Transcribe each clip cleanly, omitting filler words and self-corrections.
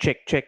Check, check.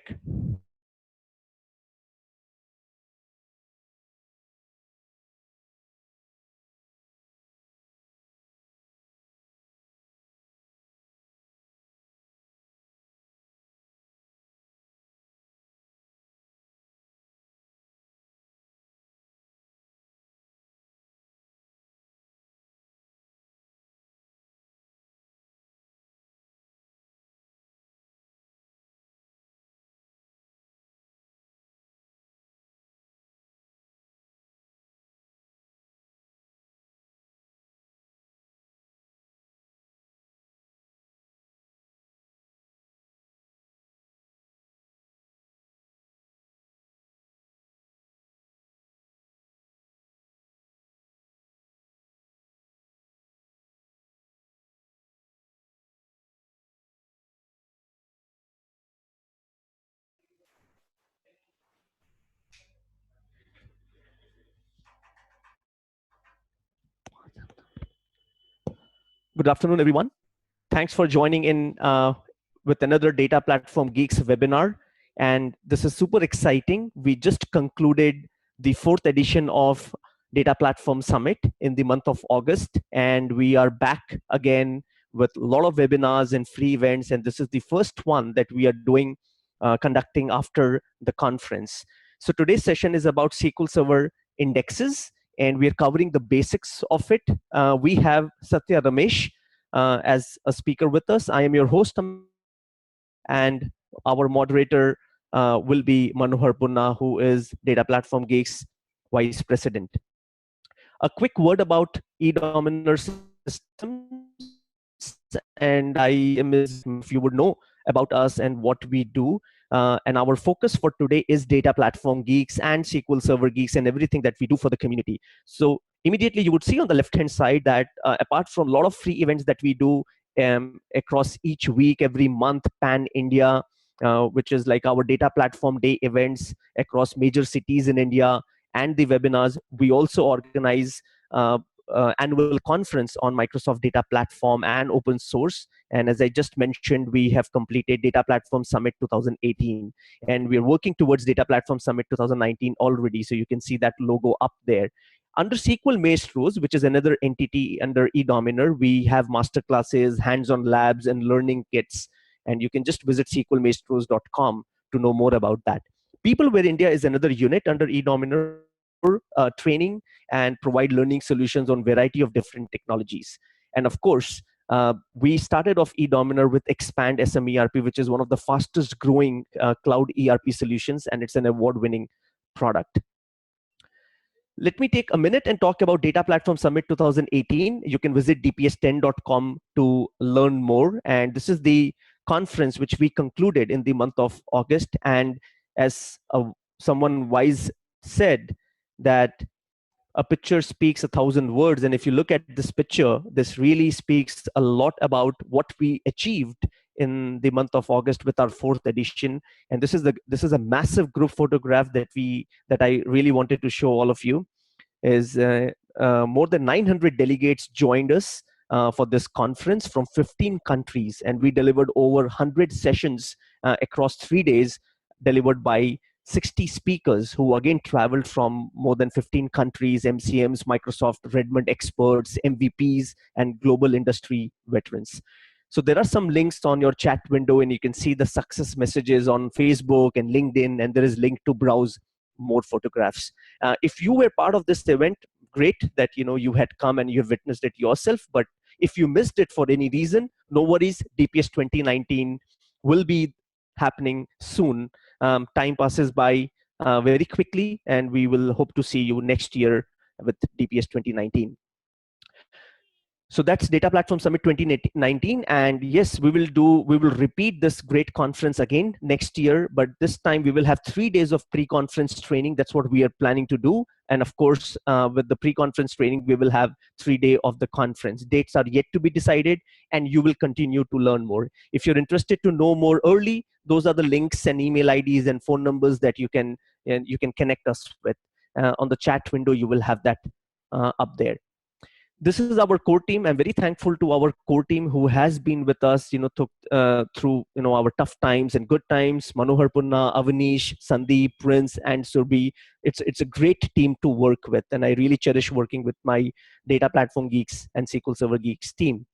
Good afternoon, everyone. Thanks for joining in with another Data Platform Geeks webinar. And this is super exciting. We just concluded the 4th edition of Data Platform Summit in the month of August. And we are back again with a lot of webinars and free events. And this is the first one that we are doing, conducting after the conference. So today's session is about SQL Server indexes, and we are covering the basics of it. We have Satya Ramesh as a speaker with us. I am your host, and our moderator will be Manohar Punna, who is Data Platform Geeks Vice President. A quick word about eDominer Systems, and if you would know about us and what we do. And our focus for today is Data Platform Geeks and SQL Server Geeks and everything that we do for the community. So immediately you would see on the left-hand side that apart from a lot of free events that we do across each week, every month, pan-India, which is like our Data Platform Day events across major cities in India, and the webinars, we also organize annual conference on Microsoft Data Platform and open source. And as I just mentioned, we have completed Data Platform Summit 2018, and we're working towards Data Platform Summit 2019 already. So you can see that logo up there. Under SQL Maestros, which is another entity under eDominer, we have masterclasses, hands-on labs, and learning kits. And you can just visit sqlmaestros.com to know more about that. Peopleware India is another unit under eDominer, training and provide learning solutions on variety of different technologies. And of course, we started off eDominer with Expand SMERP, which is one of the fastest growing cloud ERP solutions, and it's an award-winning product. Let me take a minute and talk about Data Platform Summit 2018. You can visit dps10.com to learn more. And this is the conference which we concluded in the month of August. And as someone wise said, that a picture speaks 1,000 words. And if you look at this picture, this really speaks a lot about what we achieved in the month of August with our 4th edition. And this is a massive group photograph that I really wanted to show all of you. Is more than 900 delegates joined us for this conference from 15 countries, and we delivered over 100 sessions across 3 days, delivered by 60 speakers who again traveled from more than 15 countries, MCMs, Microsoft, Redmond experts, MVPs, and global industry veterans. So there are some links on your chat window, and you can see the success messages on Facebook and LinkedIn, and there is link to browse more photographs. If you were part of this event, great that you had come and you have witnessed it yourself. But if you missed it for any reason, no worries. DPS 2019 will be happening soon. Time passes by very quickly, and we will hope to see you next year with DPS 2019. So that's Data Platform Summit 2019. And yes, we will repeat this great conference again next year, but this time we will have 3 days of pre-conference training. That's what we are planning to do. And of course, with the pre-conference training, we will have 3 days of the conference. Dates are yet to be decided, and you will continue to learn more. If you're interested to know more early, those are the links and email IDs and phone numbers that you can connect us with. On the chat window, you will have that up there. this is our core team. I'm very thankful to our core team who has been with us, through our tough times and good times. Manohar Punna, Avanish, Sandeep, Prince, and Surbi. It's a great team to work with, and I really cherish working with my Data Platform Geeks and SQL Server Geeks team.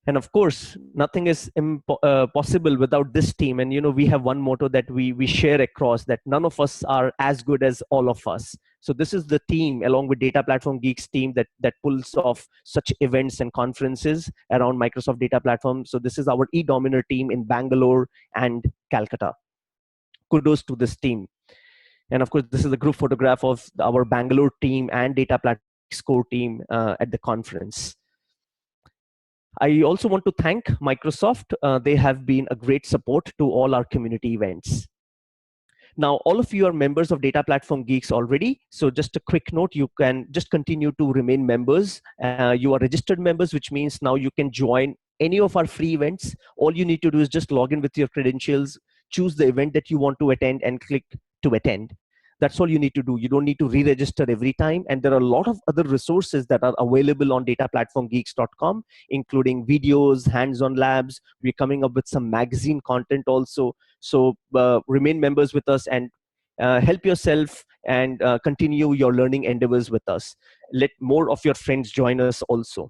And of course, nothing is possible without this team. And we have one motto that we share across, that none of us are as good as all of us. So this is the team, along with Data Platform Geeks team, that pulls off such events and conferences around Microsoft Data Platform. So this is our eDominer team in Bangalore and Calcutta. Kudos to this team. And of course, this is a group photograph of our Bangalore team and Data Platform core team at the conference. I also want to thank Microsoft. They have been a great support to all our community events. Now, all of you are members of Data Platform Geeks already. So just a quick note, you can just continue to remain members. You are registered members, which means now you can join any of our free events. All you need to do is just log in with your credentials, choose the event that you want to attend, and click to attend. That's all you need to do. You don't need to re-register every time. And there are a lot of other resources that are available on dataplatformgeeks.com, including videos, hands-on labs. We're coming up with some magazine content also. So remain members with us and help yourself and continue your learning endeavors with us. Let more of your friends join us also.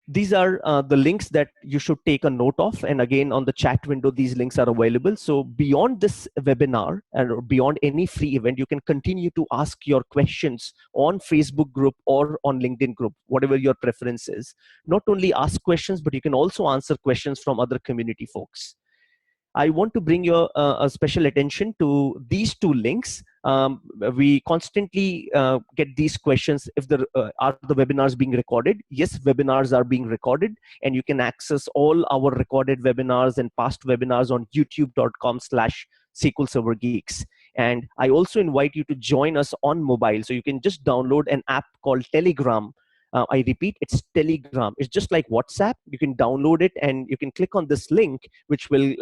These are the links that you should take a note of. And again, on the chat window, these links are available. So beyond this webinar and beyond any free event, you can continue to ask your questions on Facebook group or on LinkedIn group, whatever your preference is. Not only ask questions, but you can also answer questions from other community folks. I want to bring your a special attention to these two links. We constantly get these questions if are the webinars being recorded. Yes, webinars are being recorded, and you can access all our recorded webinars and past webinars on youtube.com/SQL Server Geeks. And I also invite you to join us on mobile. So you can just download an app called Telegram. I repeat, it's Telegram. It's just like WhatsApp. You can download it and you can click on this link, which will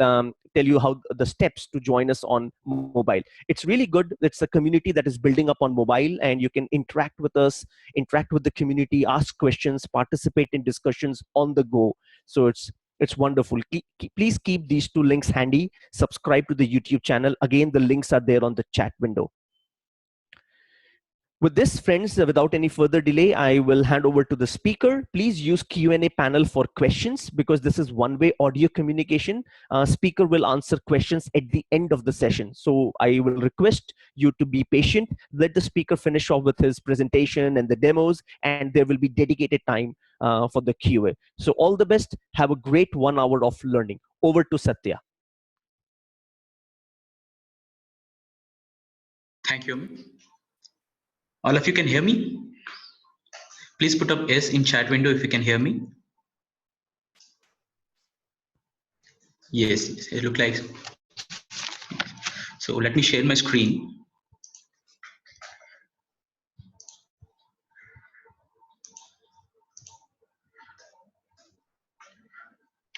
tell you how the steps to join us on mobile. It's really good. It's a community that is building up on mobile, and you can interact with us, interact with the community, ask questions, participate in discussions on the go. So it's wonderful. Please keep these two links handy. Subscribe to the YouTube channel. Again, the links are there on the chat window. With this, friends, without any further delay, I will hand over to the speaker. Please use Q&A panel for questions, because this is one-way audio communication. Speaker will answer questions at the end of the session. So I will request you to be patient. Let the speaker finish off with his presentation and the demos, and there will be dedicated time for the Q&A. So all the best. Have a great 1 hour of learning. Over to Satya. Thank you. All of you can hear me? Please put up yes in chat window if you can hear me. Yes, it looks like. So let me share my screen.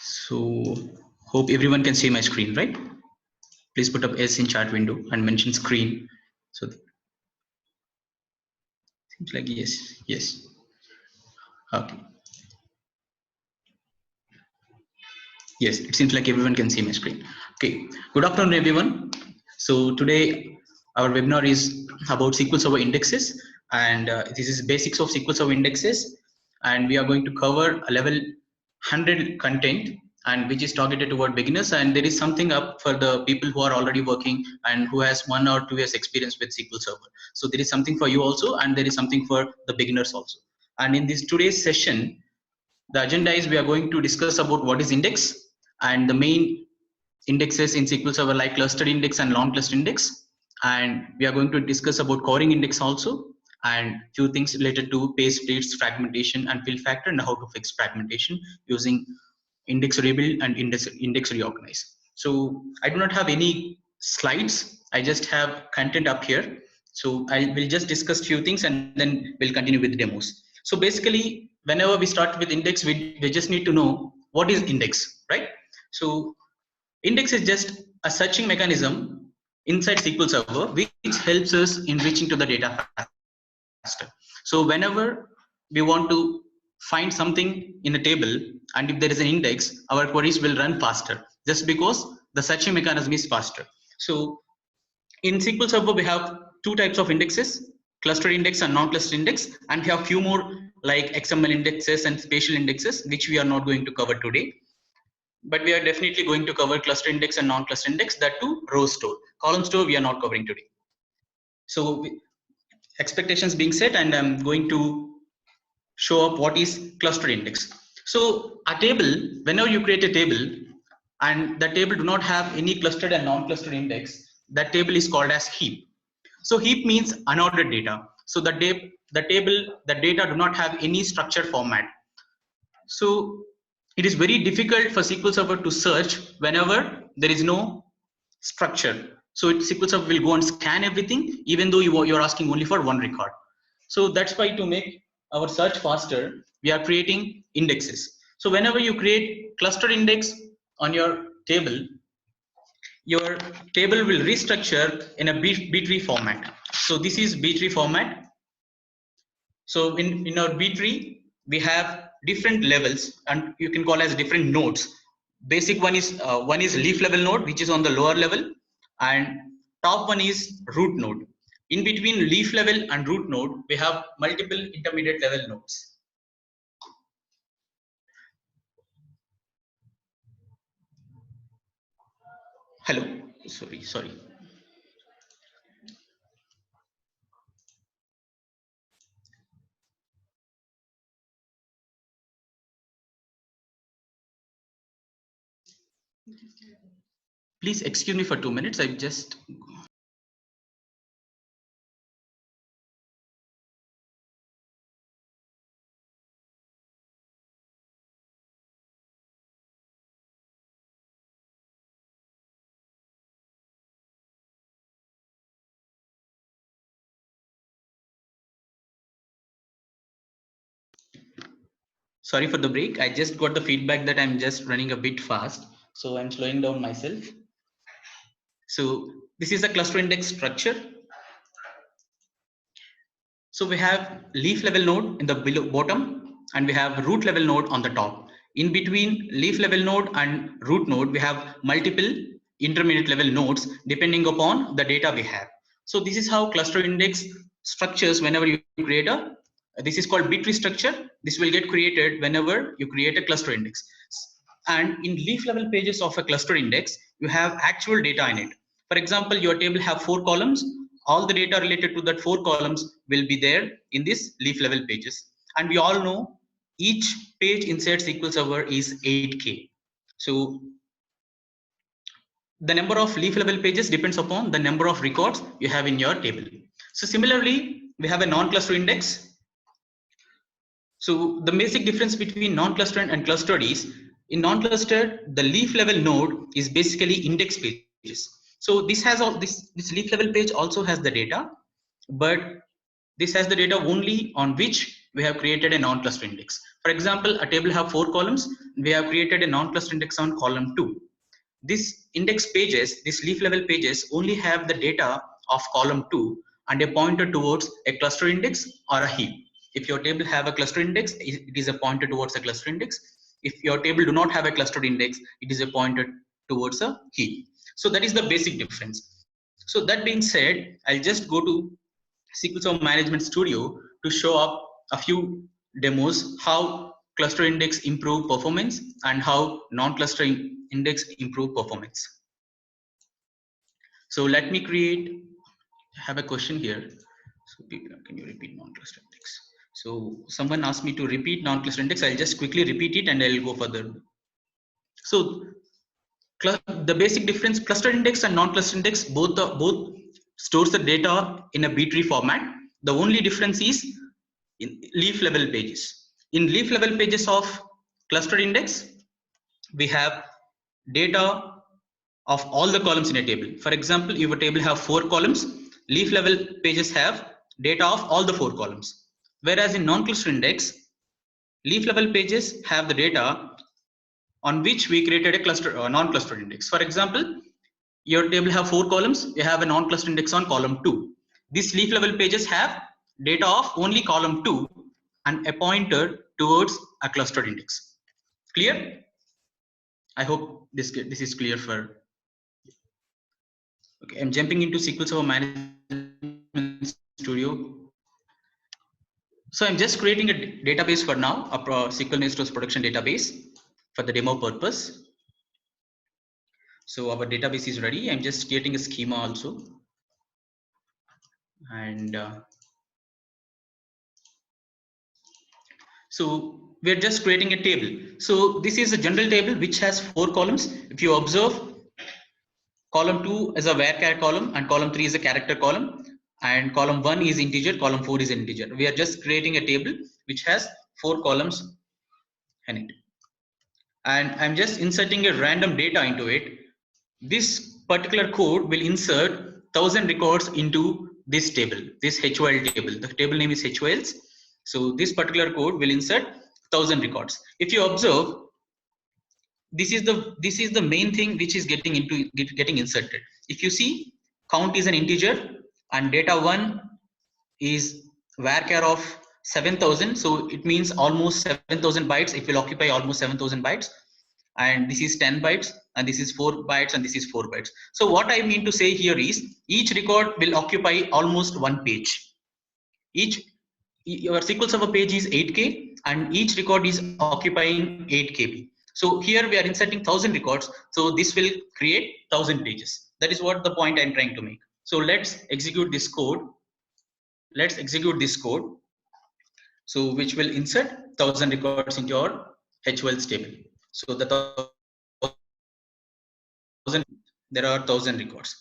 So hope everyone can see my screen, right? Please put up yes in chat window and mention screen. So seems like yes, yes. Okay. Yes, it seems like everyone can see my screen. Okay, good afternoon everyone. So today our webinar is about SQL Server indexes, and this is basics of SQL Server indexes, and we are going to cover a level 100 content, and which is targeted toward beginners, and there is something up for the people who are already working and who has 1 or 2 years experience with SQL Server. So there is something for you also, and there is something for the beginners also. And in this today's session, the agenda is we are going to discuss about what is index and the main indexes in SQL Server like clustered index and long list index. And we are going to discuss about covering index also, and few things related to page splits, fragmentation and fill factor, and how to fix fragmentation using index rebuild and index reorganize. So I do not have any slides. I just have content up here. So I will just discuss few things and then we'll continue with demos. So basically, whenever we start with index, we just need to know what is index, right? So index is just a searching mechanism inside SQL Server, which helps us in reaching to the data faster. So whenever we want to find something in a table, and if there is an index, our queries will run faster just because the searching mechanism is faster. So in SQL Server, we have two types of indexes, cluster index and non-cluster index, and we have few more like XML indexes and spatial indexes, which we are not going to cover today. But we are definitely going to cover cluster index and non-cluster index, that too row store. Column store we are not covering today. So expectations being set, and I'm going to show up what is cluster index. So a table, whenever you create a table and the table do not have any clustered and non-clustered index, that table is called as heap. So heap means unordered data. So the data do not have any structured format. So it is very difficult for SQL Server to search whenever there is no structure. So SQL Server will go and scan everything, even though you're asking only for one record. So that's why, to make our search faster, we are creating indexes. So whenever you create cluster index on your table will restructure in a B-tree format. So this is B-tree format. So in our B-tree, we have different levels, and you can call as different nodes. Basic one is leaf level node, which is on the lower level, and top one is root node. In between leaf level and root node, we have multiple intermediate level nodes. Hello, sorry. Please excuse me for 2 minutes. I just. Sorry for the break. I just got the feedback that I'm just running a bit fast. So I'm slowing down myself. So this is a cluster index structure. So we have leaf level node in the bottom, and we have root level node on the top. In between leaf level node and root node, we have multiple intermediate level nodes depending upon the data we have. So this is how cluster index structures whenever you create this is called B-tree structure. This will get created whenever you create a cluster index. And in leaf level pages of a cluster index, you have actual data in it. For example, your table have 4 columns. All the data related to that 4 columns will be there in this leaf level pages. And we all know each page inside SQL Server is 8K. So the number of leaf level pages depends upon the number of records you have in your table. So similarly, we have a non-cluster index. So the basic difference between non-clustered and clustered is, in non-clustered, the leaf level node is basically index pages. So this has all this leaf level page also has the data, but this has the data only on which we have created a non-cluster index. For example, a table have 4 columns. We have created a non-cluster index on column 2. This index pages, this leaf level pages only have the data of column 2 and a pointer towards a cluster index or a heap. If your table have a cluster index, it is a pointer towards a cluster index. If your table do not have a clustered index, it is a pointer towards a heap. So that is the basic difference. So that being said, I'll just go to SQL Server Management Studio to show up a few demos, have cluster index improve performance and how non-cluster index improve performance. So let me have a question here. So can you repeat non-cluster index? So someone asked me to repeat non-cluster index. I'll just quickly repeat it and I'll go further. So the basic difference, cluster index and non-cluster index, both stores the data in a B-tree format. The only difference is in leaf level pages. In leaf level pages of cluster index, we have data of all the columns in a table. For example, if a table have 4 columns, leaf level pages have data of all the 4 columns. Whereas in non-cluster index, leaf level pages have the data on which we created a non-cluster index. For example, your table have 4 columns. You have a non-cluster index on column 2. These leaf level pages have data of only column 2 and a pointer towards a clustered index. Clear? I hope this is clear for. Okay, I'm jumping into SQL Server Management Studio. So I'm just creating a database for now, a SQL Nestors production database for the demo purpose. So our database is ready. I'm just creating a schema also. And so we're just creating a table. So this is a general table which has 4 columns. If you observe, column 2 is a varchar column and column 3 is a character column, and column 1 is integer, column 4 is an integer. We are just creating a table which has 4 columns in it. And I'm just inserting a random data into it. This particular code will insert 1000 records into this table, this HOL table. The table name is HOLs. So this particular code will insert 1000 records. If you observe, this is the main thing which is getting inserted. If you see, count is an integer and data 1 is varchar of 7000, so it means almost 7000 bytes. It will occupy almost 7000 bytes, and this is 10 bytes, and this is 4 bytes, and this is 4 bytes. So what I mean to say here is each record will occupy almost 1 page. Your SQL Server page is 8K and each record is occupying 8 KB. So here we are inserting 1000 records, so this will create 1000 pages. That is what the point I'm trying to make. So let's execute this code. Let's execute this code. So which will insert 1000 records into your HOLs table. So the there are 1000 records.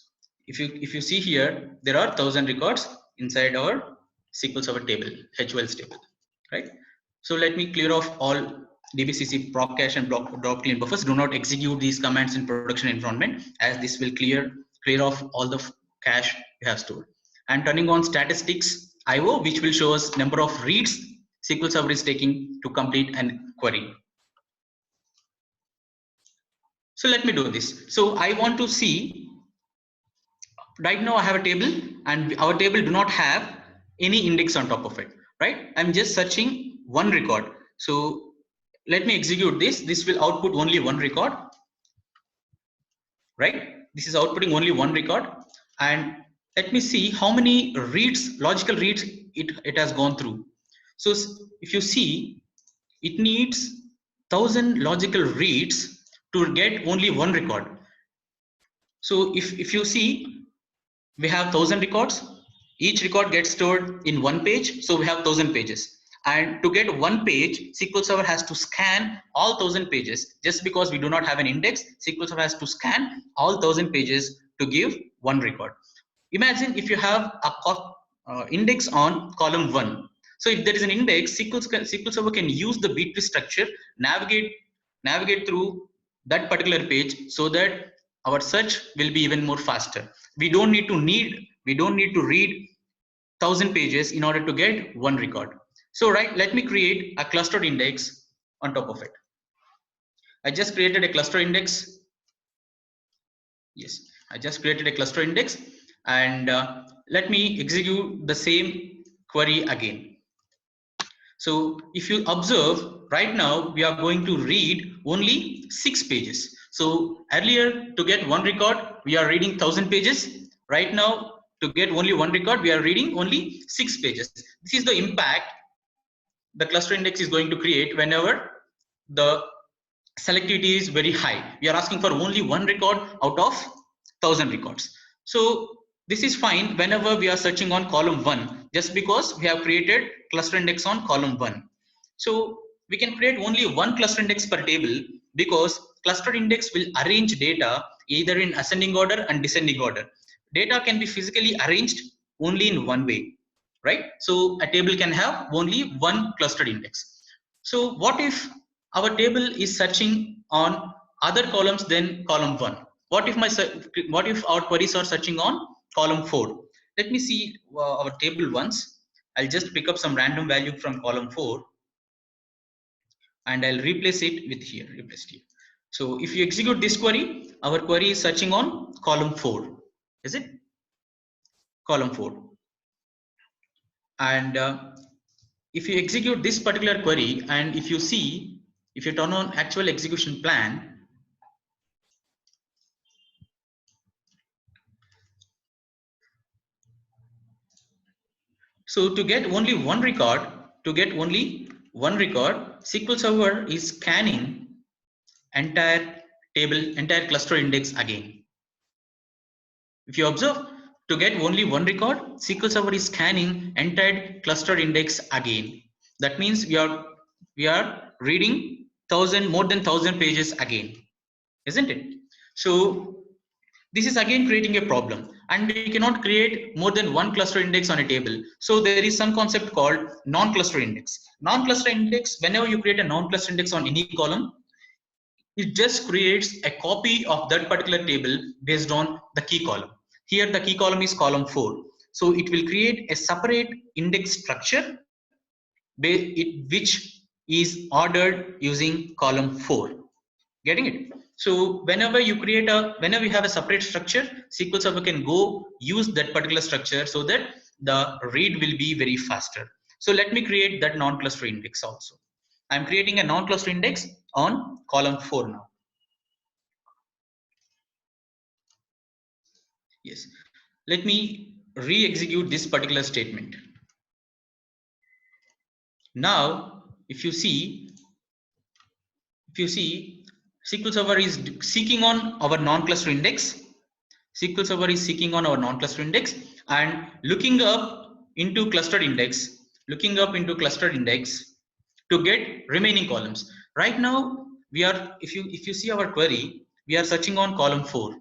If you see here, there are 1000 records inside our SQL Server table, HOLs table, right? So let me clear off all DBCC proc cache and drop clean buffers. Do not execute these commands in production environment, as this will clear off all the cache you have stored. And turning on statistics IO, which will show us number of reads SQL Server is taking to complete an query. So let me do this. So I want to see, right now I have a table and our table do not have any index on top of it, right? I'm just searching one record. So let me execute this. This will output only one record, right? This is outputting only one record. And let me see how many reads, logical reads it has gone through. So if you see, it needs 1000 logical reads to get only one record. So if you see, we have 1000 records. Each record gets stored in one page, so we have 1000 pages. And to get one page, SQL Server has to scan all 1000 pages. Just because we do not have an index, SQL Server has to scan all 1000 pages to give one record. Imagine if you have a index on column 1. So if there is an index, SQL Server can use the B-tree structure, navigate through that particular page, so that our search will be even more faster. We don't need to read 1000 pages in order to get one record. So let me create a clustered index on top of it. I just created a cluster index. Yes, I just created a cluster index, and let me execute the same query again. So if you observe, right now we are going to read only 6 pages. So earlier, to get one record, we are reading 1000 pages. Right now, to get only one record, we are reading only 6 pages. This is the impact the cluster index is going to create whenever the selectivity is very high. We are asking for only one record out of 1000 records. So this is fine whenever we are searching on column 1, just because we have created cluster index on column 1. So we can create only one cluster index per table, because cluster index will arrange data either in ascending order and descending order. Data can be physically arranged only in one way, right? So a table can have only one clustered index. So what if our table is searching on other columns than column 1? What if our queries are searching on column 4? Let me see our table once. I'll just pick up some random value from column 4, and I'll replace it with here. So if you execute this query, our query is searching on column 4. Is it? Column 4. And if you execute this particular query, and if you see, if you turn on actual execution plan, so to get only one record, SQL Server is scanning entire table, entire cluster index again. If you observe, to get only one record, SQL Server is scanning entire cluster index again. That means we are reading more than 1,000 pages again, isn't it? So this is again creating a problem, and we cannot create more than one cluster index on a table. So there is some concept called non-cluster index. Non-cluster index, whenever you create a non-cluster index on any column, it just creates a copy of that particular table based on the key column. Here the key column is column 4. So it will create a separate index structure which is ordered using column 4. Getting it? So whenever you have a separate structure, SQL Server can go use that particular structure so that the read will be very faster. So let me create that non-cluster index also. I'm creating a non-cluster index on column 4 now. Yes. Let me re-execute this particular statement. Now, if you see, SQL Server is seeking on our non-cluster index. SQL Server is seeking on our non-cluster index and looking up into clustered index, to get remaining columns. Right now, we are, if you see our query, we are searching on column 4.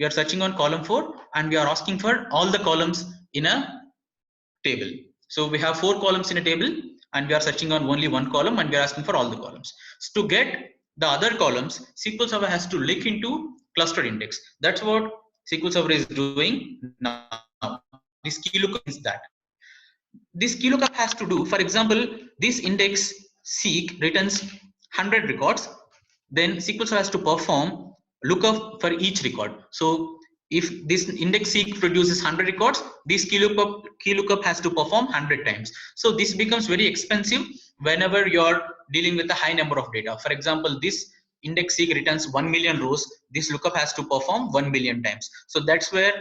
We are searching on column 4 and we are asking for all the columns in a table. So we have 4 columns in a table and we are searching on only one column and we are asking for all the columns. So to get the other columns, SQL Server has to look into cluster index. That's what SQL Server is doing now. This key lookup is that. This key lookup has to do, for example, this index seek returns 100 records. Then SQL Server has to perform lookup for each record. So if this index seek produces 100 records, this key lookup has to perform 100 times. So this becomes very expensive whenever you're dealing with a high number of data. For example, this index seek returns 1 million rows. This lookup has to perform 1 million times. So that's where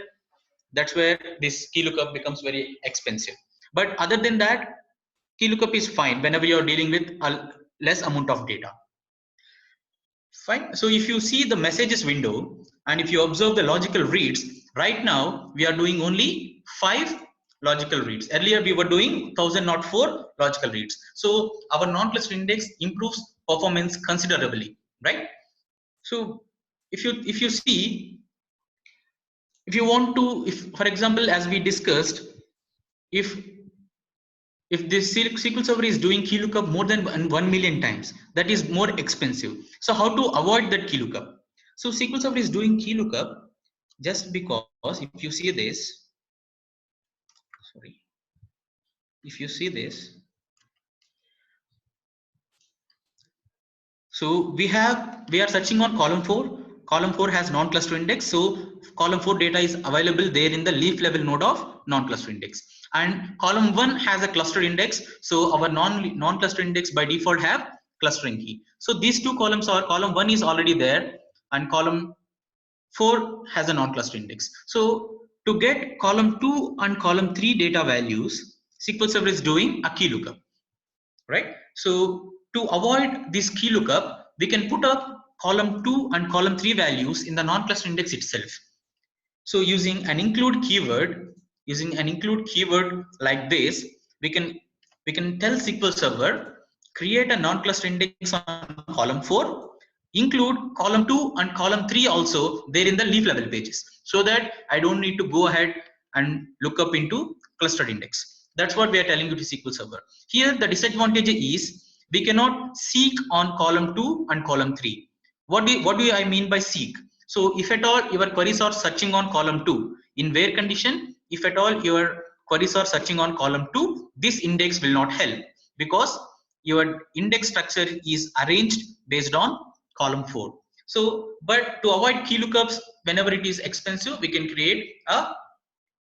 this key lookup becomes very expensive. But other than that, key lookup is fine whenever you're dealing with a less amount of data. Fine. So if you see the messages window and if you observe the logical reads, right now we are doing only 5 logical reads. Earlier we were doing 1004 logical reads. So our non-cluster index improves performance considerably, right? So if you see, if you want to, for example, as we discussed, if this SQL Server is doing key lookup more than 1 million times, that is more expensive. So how to avoid that key lookup? So SQL Server is doing key lookup just because if you see this, so we are searching on column 4. Column 4 has non-cluster index. So column 4 data is available there in the leaf level node of non-cluster index. And column 1 has a cluster index. So our non-cluster index by default have clustering key. So these two columns are, column 1 is already there and column 4 has a non-cluster index. So to get column 2 and column 3 data values, SQL Server is doing a key lookup, right? So to avoid this key lookup, we can put up column 2 and column 3 values in the non-cluster index itself. So using an include keyword, like this, we can tell SQL Server create a non-cluster index on column 4, include column 2 and column 3 also there in the leaf level pages, so that I don't need to go ahead and look up into clustered index. That's what we are telling you to SQL Server. Here the disadvantage is we cannot seek on column 2 and column 3. What do I mean by seek? So if at all your queries are searching on column 2, in where condition, if at all your queries are searching on column 2, this index will not help because your index structure is arranged based on column 4. So, but to avoid key lookups, whenever it is expensive, we can create a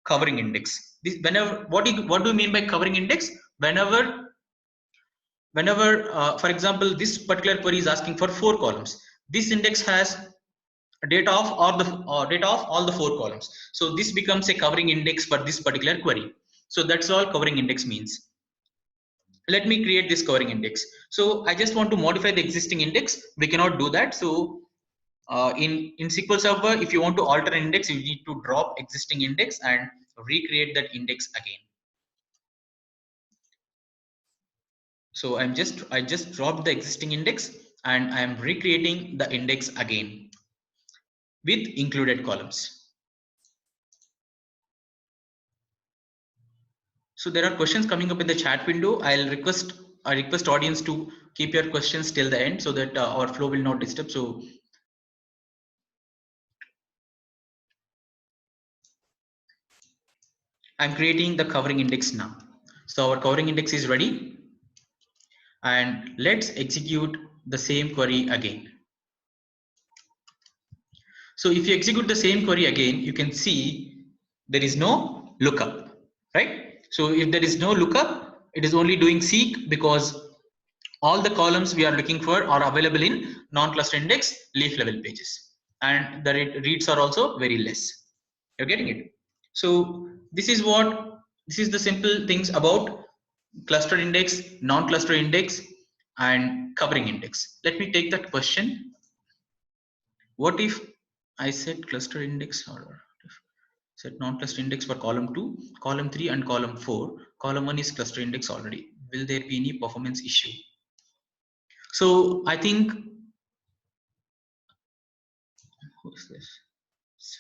covering index. This, whenever, what do you mean by covering index? Whenever for example, this particular query is asking for 4 columns. This index has data of data of all the 4 columns. So this becomes a covering index for this particular query. So that's all covering index means. Let me create this covering index. So I just want to modify the existing index. We cannot do that. So in SQL Server, if you want to alter an index, you need to drop existing index and recreate that index again. So I just dropped the existing index and I am recreating the index again with included columns. So there are questions coming up in the chat window. I request audience to keep your questions till the end so that our flow will not disturb. So I'm creating the covering index now. So our covering index is ready, and let's execute the same query again. So if you execute the same query again, you can see there is no lookup, right? So if there is no lookup, it is only doing seek because all the columns we are looking for are available in non-cluster index leaf level pages, and the reads are also very less. You're getting it? So this is the simple things about cluster index, non-cluster index, and covering index. Let me take that question. What if I set cluster index or set non-cluster index for column 2, column 3, and column 4? Column 1 is cluster index already. Will there be any performance issue? So I think, who's this?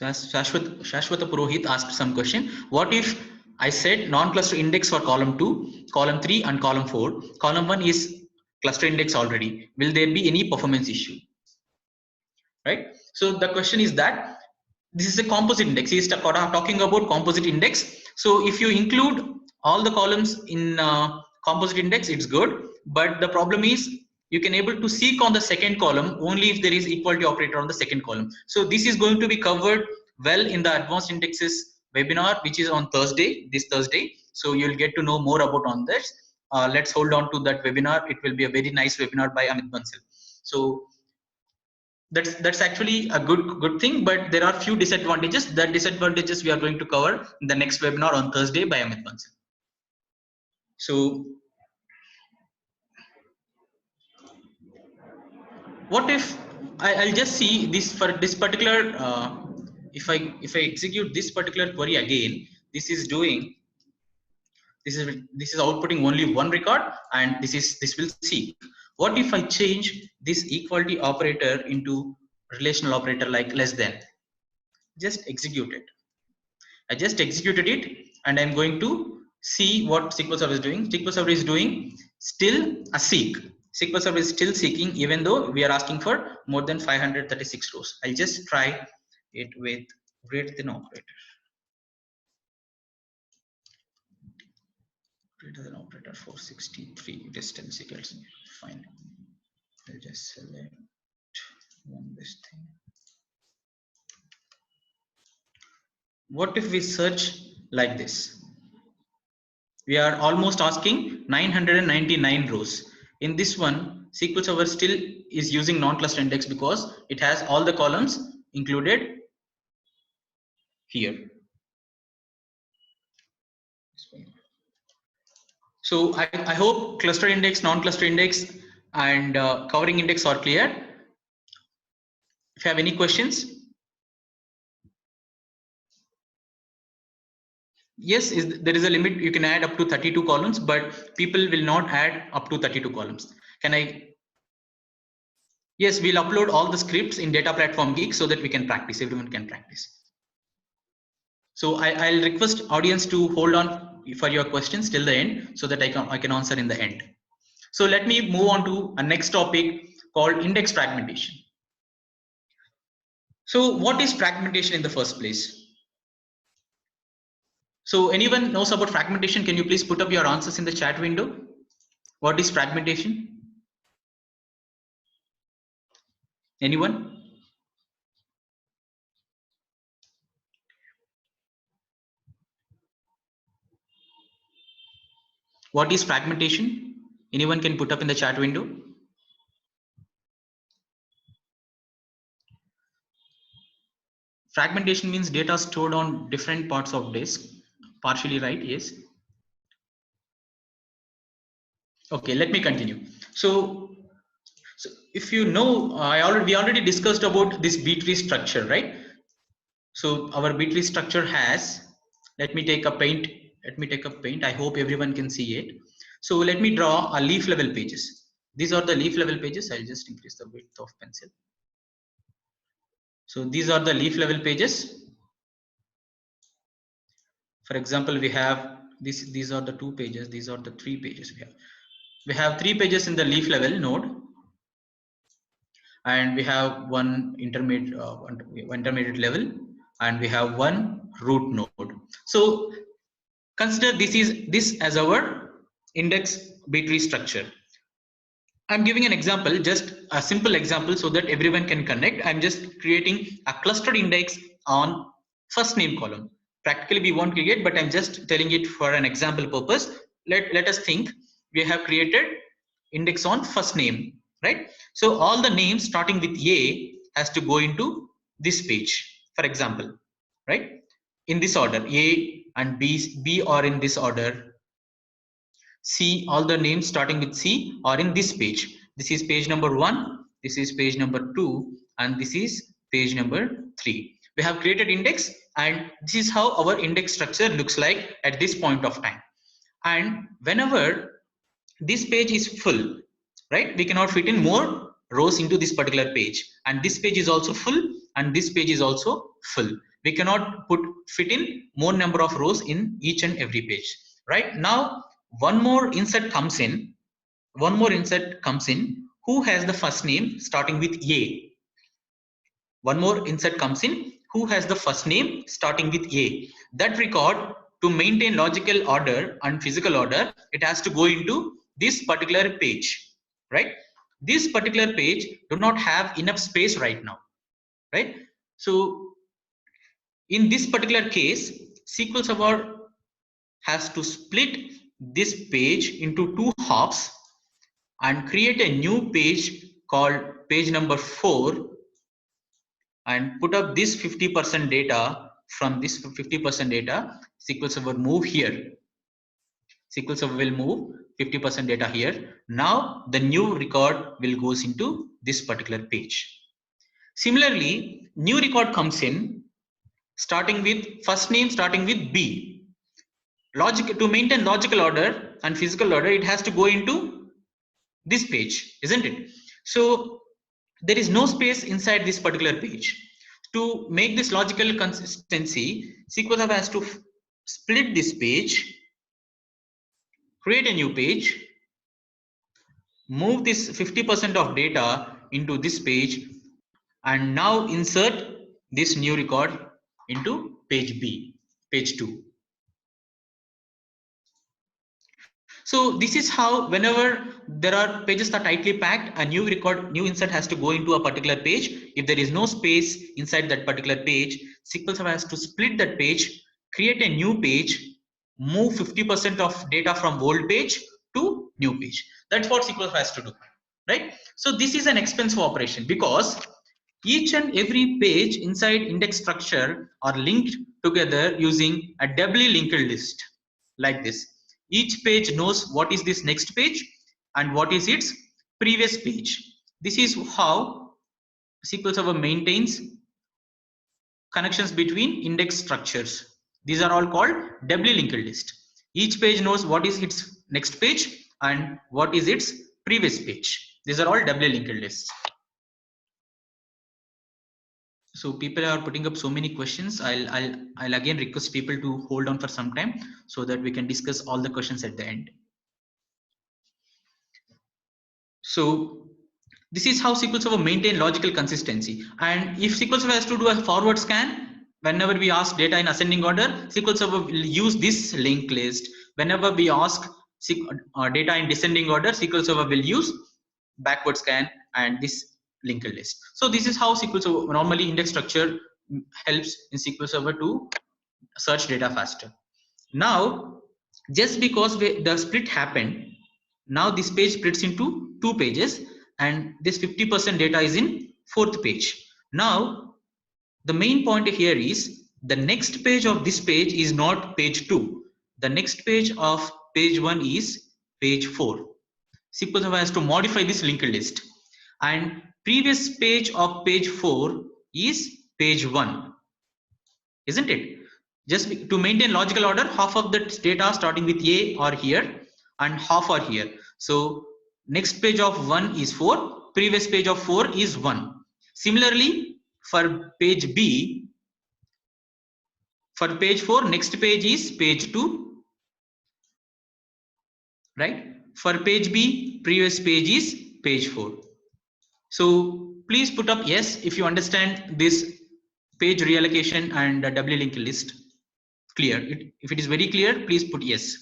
Shashwata Purohit asked some question. What if I set non-cluster index for column 2, column 3, and column 4? Column 1 is cluster index already. Will there be any performance issue? Right? So the question is that this is a composite index. He is talking about composite index. So if you include all the columns in composite index, it's good. But the problem is you can able to seek on the second column only if there is equality operator on the second column. So this is going to be covered well in the advanced indexes webinar, which is on Thursday, this Thursday. So you'll get to know more about on this. Let's hold on to that webinar. It will be a very nice webinar by Amit Bansal. So that's actually a good thing, but there are few disadvantages. That disadvantages we are going to cover in the next webinar on Thursday by Amit Bansal. So what if I'll just see this for this particular if I execute this particular query again, this is outputting only one record, and this will seek. What if I change this equality operator into relational operator like less than? Just execute it. I just executed it, and I'm going to see what SQL Server is doing. SQL Server is doing still a seek. SQL Server is still seeking, even though we are asking for more than 536 rows. I'll just try it with greater than operator. Greater than operator 463 distance equals fine. I'll just select this thing. What if we search like this? We are almost asking 999 rows. In this one, SQL Server still is using non-cluster index because it has all the columns included here. So I hope cluster index, non-cluster index, and covering index are clear. If you have any questions. Yes, there is a limit. You can add up to 32 columns, but people will not add up to 32 columns. Can I? Yes, we'll upload all the scripts in Data Platform Geek so that we can practice. Everyone can practice. So I'll request audience to hold on for your questions till the end so that I can answer in the end. So let me move on to a next topic called index fragmentation. So what is fragmentation in the first place? So anyone knows about fragmentation? Can you please put up your answers in the chat window? What is fragmentation? Anyone? What is fragmentation? Anyone can put up in the chat window. Fragmentation means data stored on different parts of disk. Partially right, yes. Okay, let me continue. So if you know, we already discussed about this B-tree structure, right? So our B-tree structure has, let me take a paint. I hope everyone can see it. So let me draw a leaf level pages. These are the leaf level pages. I'll just increase the width of pencil. So these are the leaf level pages. For example, we have this. These are the 2 pages. These are the 3 pages we have. We have 3 pages in the leaf level node, and we have one intermediate level, and we have one root node. So consider this as our index B-tree structure. I'm giving an example, just a simple example, so that everyone can connect. I'm just creating a clustered index on first name column. Practically we won't create, but I'm just telling it for an example purpose. Let us think we have created index on first name, right? So all the names starting with A has to go into this page, for example, right? In this order, A and B are in this order. C, all the names starting with C are in this page. This is page number 1, this is page number 2, and this is page number 3. We have created index, and this is how our index structure looks like at this point of time. And whenever this page is full, right, we cannot fit in more rows into this particular page, and this page is also full, and this page is also full. We cannot fit in more number of rows in each and every page. Right now, one more insert comes in. Who has the first name starting with A? One more insert comes in. Who has the first name starting with A? That record, to maintain logical order and physical order, it has to go into this particular page, right? This particular page do not have enough space right now, right? So in this particular case, SQL Server has to split this page into 2 hops and create a new page called page number 4, and put up this 50% data. From this 50% data, SQL Server move here. SQL Server will move 50% data here. Now the new record will goes into this particular page. Similarly, new record comes in starting with first name starting with B. To maintain logical order and physical order, it has to go into this page, isn't it? So there is no space inside this particular page. To make this logical consistency, SQL Server has to split this page, create a new page, move this 50% of data into this page, and now insert this new record into page B, page 2. So this is how, whenever there are pages that are tightly packed, a new insert has to go into a particular page. If there is no space inside that particular page, SQL Server has to split that page, create a new page, move 50% of data from old page to new page. That's what SQL Server has to do, right? So this is an expensive operation, because each and every page inside index structure are linked together using a doubly linked list like this. Each page knows what is this next page and what is its previous page. This is how SQL Server maintains connections between index structures. These are all called doubly linked list. Each page knows what is its next page and what is its previous page. These are all doubly linked lists. So people are putting up so many questions. I'll again request people to hold on for some time so that we can discuss all the questions at the end. So this is how SQL Server maintain logical consistency. And if SQL Server has to do a forward scan, whenever we ask data in ascending order, SQL Server will use this linked list. Whenever we ask data in descending order, SQL Server will use backward scan and this linked list. So this is how SQL Server, normally index structure helps in SQL Server to search data faster. Now just because the split happened, now this page splits into 2 pages, and this 50% data is in 4th page. Now the main point here is the next page of this page is not page 2. The next page of page 1 is page 4. SQL Server has to modify this linked list, and previous page of page 4 is page 1, isn't it? Just to maintain logical order, half of the data starting with A are here and half are here. So next page of 1 is 4, previous page of 4 is 1. Similarly, for page B, for page 4, next page is page 2, right? For page B, previous page is page 4. So please put up yes if you understand this page reallocation and W linked list clear. If it is very clear, please put yes.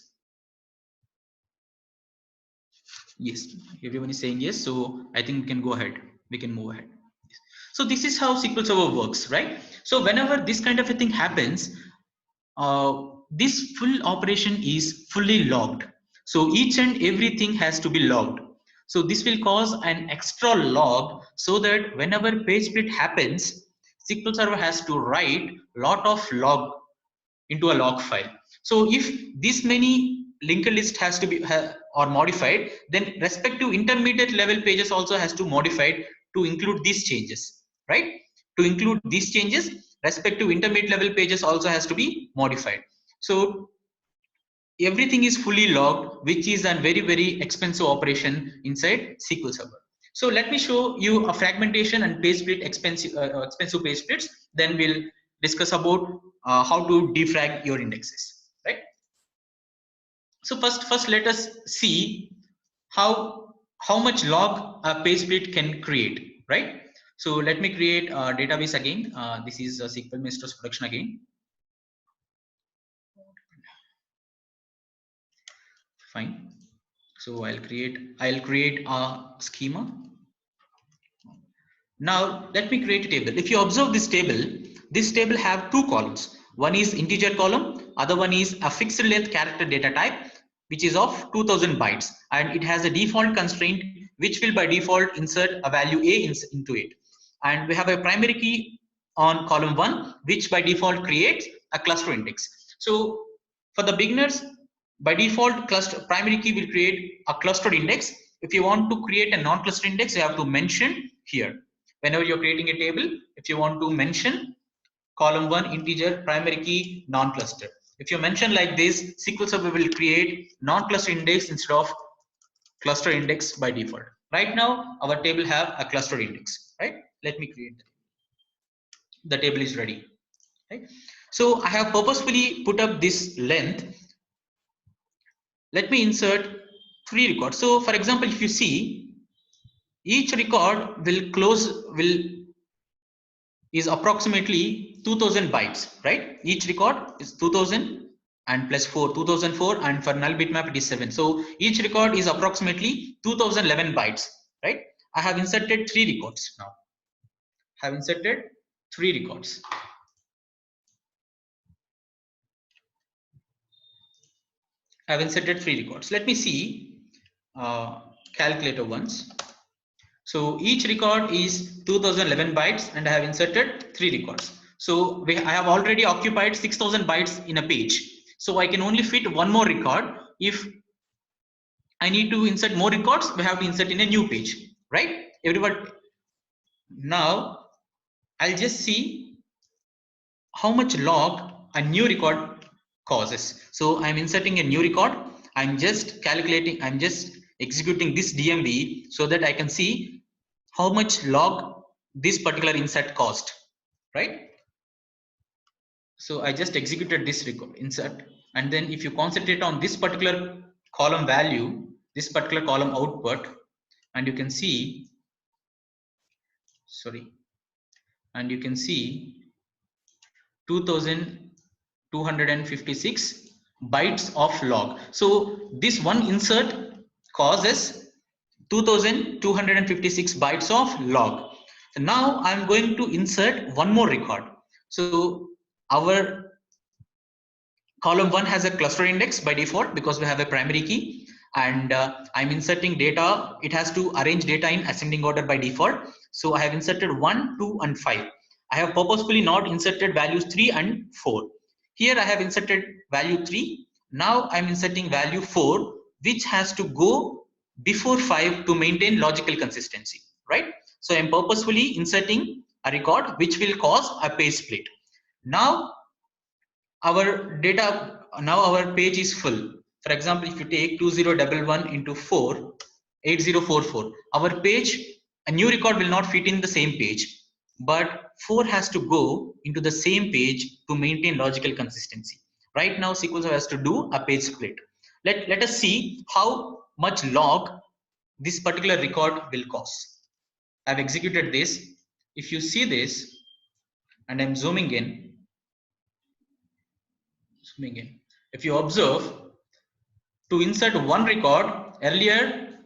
Yes, everyone is saying yes, so I think we can go ahead, we can move ahead. So this is how SQL Server works, right? So whenever this kind of a thing happens, this full operation is fully logged. So each and everything has to be logged. So this will cause an extra log, so that whenever page split happens, SQL Server has to write lot of log into a log file. So if this many linked list has to be or modified, then respective intermediate level pages also has to modified to include these changes, right? To include these changes, respective intermediate level pages also has to be modified. So everything is fully logged, which is a very, very expensive operation inside SQL Server. So let me show you a fragmentation and page split expensive page splits. Then we'll discuss about how to defrag your indexes, right? So first let us see how much log a page split can create, right? So let me create a database again. This is SQL Masters production again. Fine. So I'll create a schema. Now let me create a table. If you observe this table have two columns. One is integer column, other one is a fixed length character data type, which is of 2000 bytes, and it has a default constraint which will by default insert a value A into it. And we have a primary key on column 1, which by default creates a cluster index. So for the beginners, by default primary key will create a clustered index. If you want to create a non-clustered index, you have to mention here. Whenever you're creating a table, if you want to mention column 1 integer primary key non-cluster, if you mention like this, SQL Server will create non-cluster index instead of cluster index by default. Right now our table have a cluster index, right? Let me create the table is ready, right? So I have purposefully put up this length. Let me insert 3 records. So for example, if you see, each record is approximately 2000 bytes, right? Each record is 2000 and plus 4, 2004, and for null bitmap it is 7. So each record is approximately 2011 bytes, right? I have inserted 3 records now. I have inserted 3 records. I have inserted 3 records. Let me see calculator once. So each record is 2011 bytes, and I have inserted 3 records. So I have already occupied 6000 bytes in a page. So I can only fit one more record. If I need to insert more records, we have to insert in a new page, right? Everybody. Now I'll just see how much log a new record causes. So I'm inserting a new record. I'm just calculating, I'm just executing this DMV so that I can see how much log this particular insert cost, right? So I just executed this record insert, and then if you concentrate on this particular column value, this particular column output, and you can see, and you can see 2256 bytes of log. So this one insert causes 2256 bytes of log. So now I'm going to insert one more record. So our Column 1 has a cluster index by default because we have a primary key, and I'm inserting data. It has to arrange data in ascending order by default. So I have inserted 1, 2, and 5. I have purposefully not inserted values 3 and 4. Here I have inserted value 3. Now I'm inserting value 4, which has to go before 5 to maintain logical consistency, right? So I'm purposefully inserting a record which will cause a page split. Now our data, now our page is full. For example, if you take 2011 into 4, 8044, our page, a new record will not fit in the same page, but 4 has to go into the same page to maintain logical consistency. Right now, SQL Server has to do a page split. Let us see how much log this particular record will cause. I've executed this. If you see this, and I'm zooming in, if you observe, to insert one record, earlier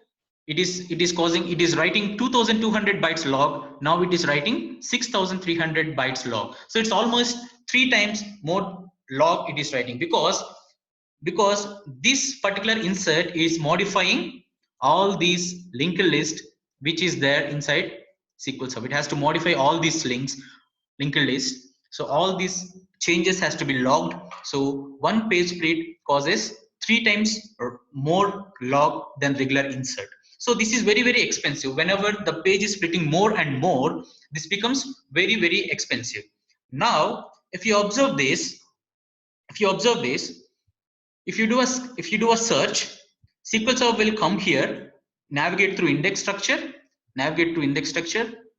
it is writing 2200 bytes log. Now it is writing 6300 bytes log. So it's almost 3 times more log it is writing, because this particular insert is modifying all these linked list which is there inside SQL Server. It has to modify all these linked list. So all these changes has to be logged. So one page split causes 3 times more log than regular insert. So this is very, very expensive. Whenever the page is splitting more and more, this becomes very, very expensive. Now, if you observe this, if you do a search, SQL Server will come here, navigate through index structure,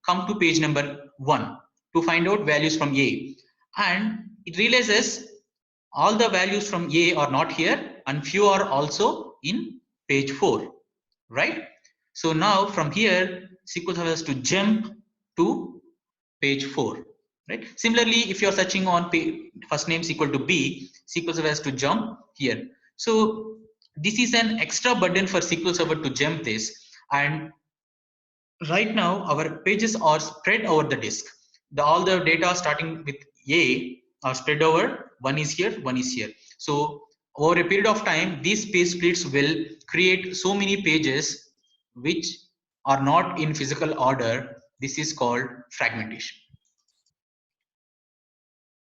come to page number 1 to find out values from A, and it realizes all the values from A are not here and few are also in page 4, right? So now from here, SQL Server has to jump to page 4, right? Similarly, if you're searching on first name equal to B, SQL Server has to jump here. So this is an extra burden for SQL Server to jump this, and right now our pages are spread over the disk. All the data starting with A are spread over, one is here, one is here. So over a period of time, these page splits will create so many pages which are not in physical order. This is called fragmentation.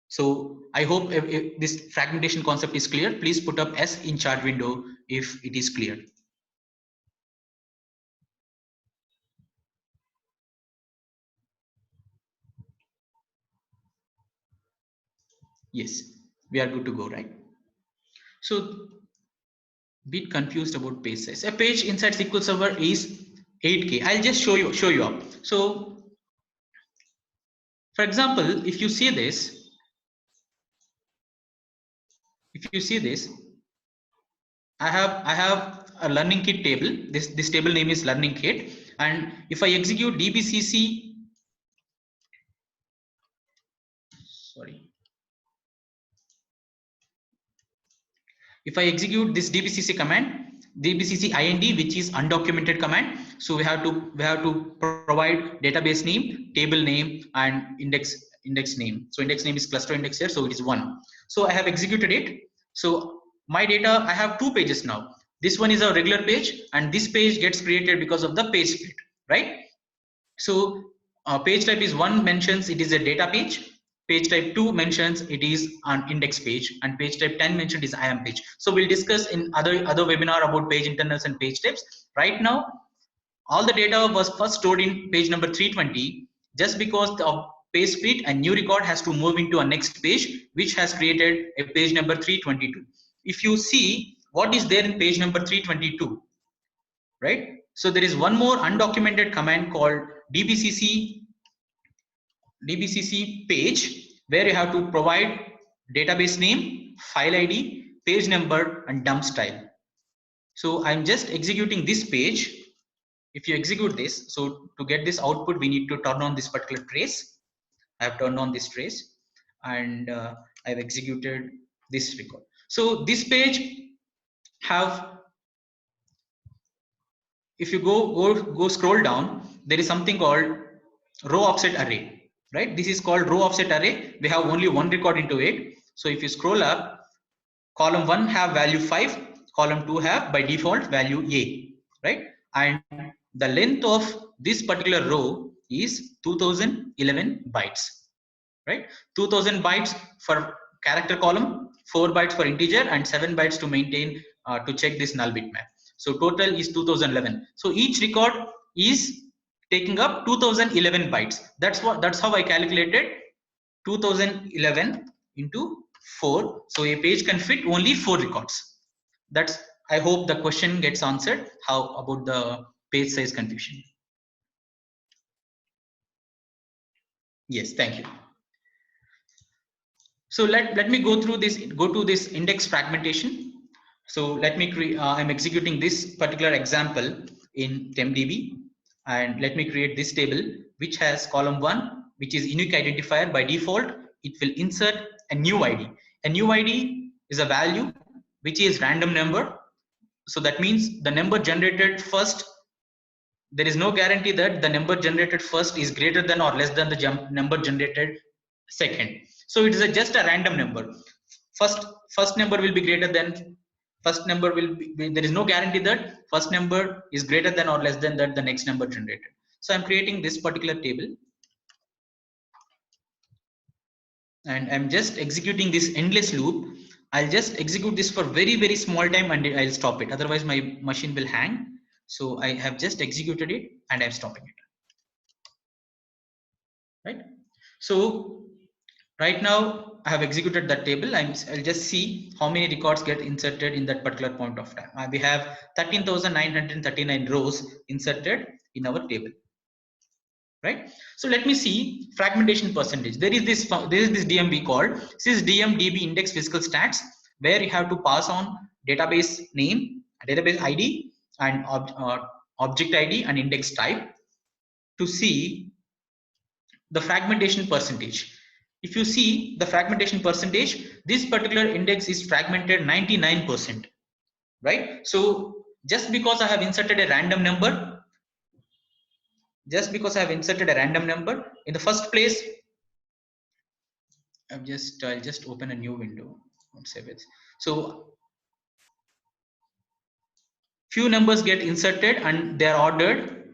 So I hope if this fragmentation concept is clear. Please put up S in chat window if it is clear. Yes, we are good to go, right? So bit confused about page size. A page inside SQL Server is 8K. I'll just show you up. So for example, if you see this, I have a learning kit table. This table name is learning kit, and if I execute dbcc, if I execute this dbcc command, dbcc ind, which is undocumented command, so we have to provide database name, table name, and index name. So index name is cluster index here, so it is 1. So I have executed it. So my data, I have 2 pages now. This one is a regular page, and this page gets created because of the page split, right? So page type is 1 mentions it is a data page. Page type 2 mentions it is an index page, and page type 10 mentioned is IAM page. So we'll discuss in other webinar about page internals and page types. Right now, all the data was first stored in page number 320. Just because the page split, a new record has to move into a next page, which has created a page number 322. If you see what is there in page number 322, right? So there is one more undocumented command called dbcc page, where you have to provide database name, file ID, page number, and dump style. So I'm just executing this page. If you execute this, so to get this output, we need to turn on this particular trace. I have turned on this trace, and I've executed this record. So this page have, if you go scroll down, there is something called row offset array, right? This is called row offset array. We have only one record into it. So if you scroll up, column 1 have value 5, column 2 have by default value A, right? And the length of this particular row is 2011 bytes, right? 2000 bytes for character column, 4 bytes for integer, and 7 bytes to maintain to check this null bitmap. So total is 2011. So each record is taking up 2011 bytes. That's how I calculated 2011 into 4. So a page can fit only 4 records. That's, I hope the question gets answered. How about the page size confusion? Yes, thank you. So let me go through this, go to this index fragmentation. So let me create, I'm executing this particular example in TempDB, and let me create this table which has column 1, which is unique identifier. By default, it will insert a new ID. A new ID is a value which is random number. So that means the number generated first, there is no guarantee that the number generated first is greater than or less than the number generated second. So it is just a random number. First number will be greater than, first number will be, there is no guarantee that first number is greater than or less than that the next number generated. So I'm creating this particular table, and I'm just executing this endless loop. I'll just execute this for very small time and I'll stop it, otherwise my machine will hang. So I have just executed it and I'm stopping it, right? So right now I have executed that table. I'll just see how many records get inserted in that particular point of time. We have 13,939 rows inserted in our table, right? So let me see fragmentation percentage. There is this DMV called sysdm-db index physical stats, where you have to pass on database name, database ID, and object ID and index type to see the fragmentation percentage. If you see the fragmentation percentage, this particular index is fragmented 99%, right? So just because I have inserted a random number, in the first place, I'll just open a new window and save it. So few numbers get inserted and they are ordered,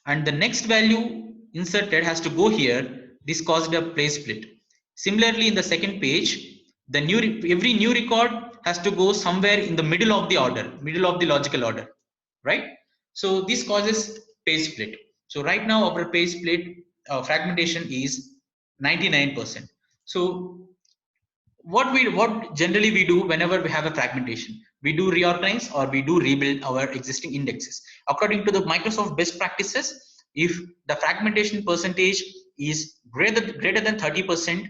and the next value inserted has to go here. This caused a place split. Similarly, in the second page, the every new record has to go somewhere in the middle of the order, middle of the logical order, right? So this causes page split. So right now our page split fragmentation is 99%. So what generally we do whenever we have a fragmentation, we do reorganize or we do rebuild our existing indexes. According to the Microsoft best practices, if the fragmentation percentage is greater than 30%,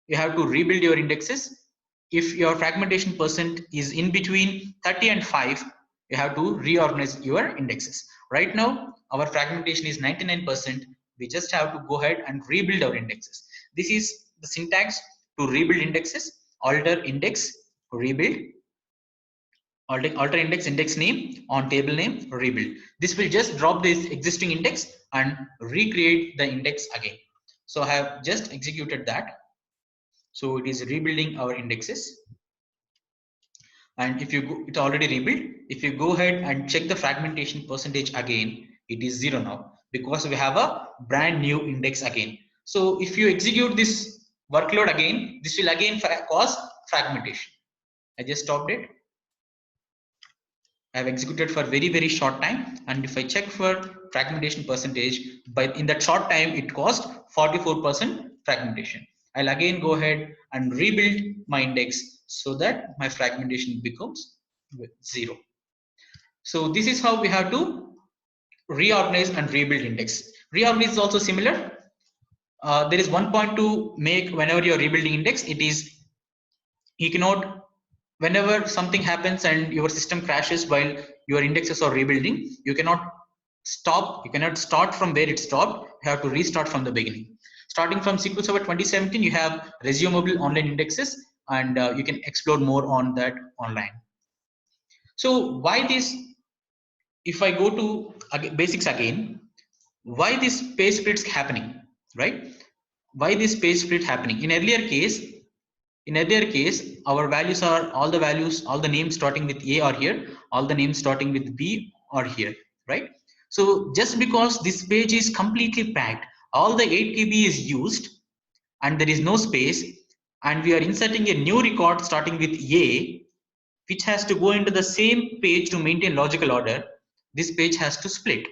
you have to rebuild your indexes. If your fragmentation percent is in between 30 and 5, you have to reorganize your indexes. Right now our fragmentation is 99%. We just have to go ahead and rebuild our indexes. This is the syntax to rebuild indexes: alter index, rebuild, alter index, index name, on table name, rebuild. This will just drop this existing index and recreate the index again. So I have just executed that. So it is rebuilding our indexes, and if you go, it's already rebuilt. If you go ahead and check the fragmentation percentage again, it is 0 now because we have a brand new index again. So if you execute this workload again, this will again cause fragmentation. I just stopped it. I have executed for very short time, and if I check for fragmentation percentage, in that short time it caused 44% fragmentation. I'll again go ahead and rebuild my index so that my fragmentation becomes 0. So this is how we have to reorganize and rebuild index. Reorganize is also similar. There is one point to make whenever you're rebuilding index. It is, you cannot, whenever something happens and your system crashes while your indexes are rebuilding, you cannot stop, you cannot start from where it stopped. You have to restart from the beginning. Starting from SQL Server 2017, you have resumable online indexes, and you can explore more on that online. So why this, if I go to basics again, why this page splits happening, right? Why this page split happening? In earlier case, In earlier case, our values are all the values, all the names starting with A are here, all the names starting with B are here, right? So just because this page is completely packed, all the 8 KB is used and there is no space, and we are inserting a new record starting with A, which has to go into the same page to maintain logical order, this page has to split,